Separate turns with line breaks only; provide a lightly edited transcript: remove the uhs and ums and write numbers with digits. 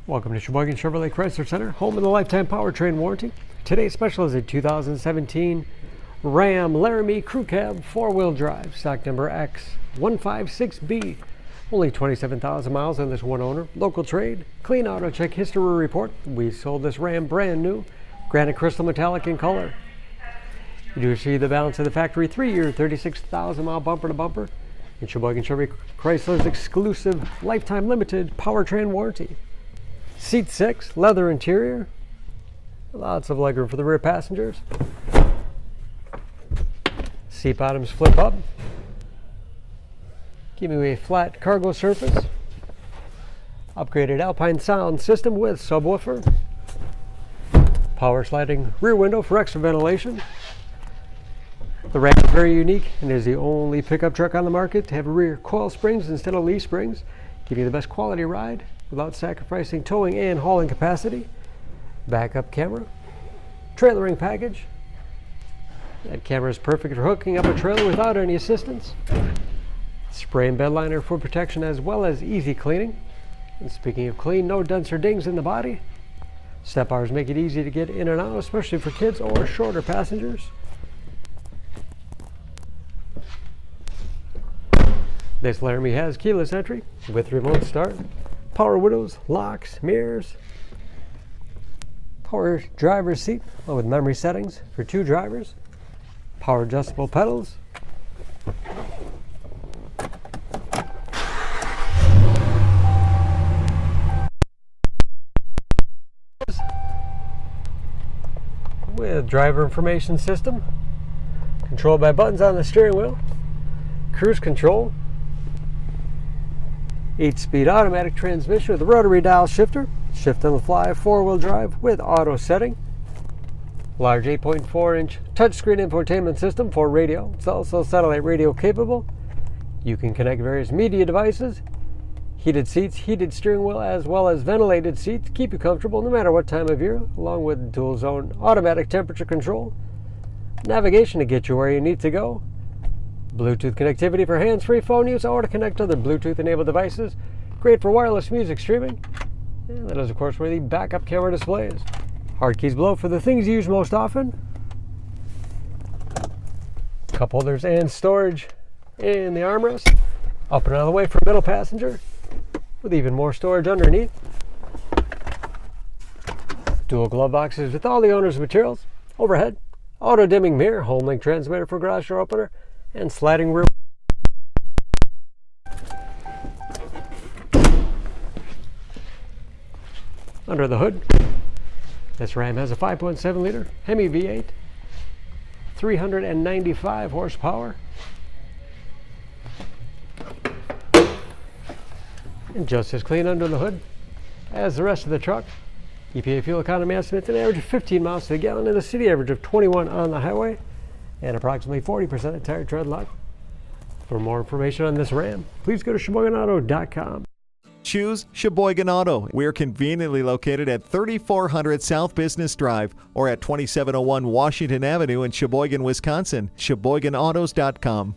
Welcome to Sheboygan Chevrolet Chrysler Center, home of the lifetime powertrain warranty. Today's special is a 2017 Ram Laramie Crew Cab 4-wheel drive, stock number X156B. Only 27,000 miles on this one owner. Local trade, clean auto check history report. We sold this Ram brand new, granite crystal metallic in color. You do see the balance of the factory 3-year, 36,000 mile bumper to bumper in Sheboygan Chevrolet Chrysler's exclusive lifetime limited powertrain warranty. Seat 6, leather interior, lots of legroom for the rear passengers. Seat bottoms flip up, give you a flat cargo surface. Upgraded Alpine sound system with subwoofer. Power sliding rear window for extra ventilation. The Ram is very unique and is the only pickup truck on the market to have rear coil springs instead of leaf springs, give you the best quality ride without sacrificing towing and hauling capacity. Backup camera, trailering package. That camera is perfect for hooking up a trailer without any assistance. Spray and bed liner for protection as well as easy cleaning. And speaking of clean, no dents or dings in the body. Step bars make it easy to get in and out, especially for kids or shorter passengers. This Laramie has keyless entry with remote start, power windows, locks, mirrors, power driver's seat with memory settings for 2 drivers, power adjustable pedals, with driver information system, controlled by buttons on the steering wheel, cruise control, 8-speed automatic transmission with a rotary dial shifter, shift on the fly 4-wheel drive with auto setting, large 8.4-inch touchscreen infotainment system for radio. It's also satellite radio capable. You can connect various media devices, heated seats, heated steering wheel, as well as ventilated seats. Keep you comfortable no matter what time of year, along with dual zone automatic temperature control, navigation to get you where you need to go, Bluetooth connectivity for hands-free phone use or to connect to other Bluetooth-enabled devices. Great for wireless music streaming. And that is, of course, where the backup camera display is. Hard keys below for the things you use most often. Cup holders and storage in the armrest. Up and out of the way for middle passenger, with even more storage underneath. Dual glove boxes with all the owner's materials. Overhead, auto-dimming mirror, home link transmitter for garage door opener, and sliding rear. Under the hood, this Ram has a 5.7 liter Hemi V8, 395 horsepower, and just as clean under the hood as the rest of the truck. EPA fuel economy estimates an average of 15 miles to the gallon and a city average of 21 on the highway, and approximately 40% of tire tread lock. For more information on this Ram, please go to SheboyganAuto.com.
Choose Sheboygan Auto. We're conveniently located at 3400 South Business Drive or at 2701 Washington Avenue in Sheboygan, Wisconsin. SheboyganAutos.com.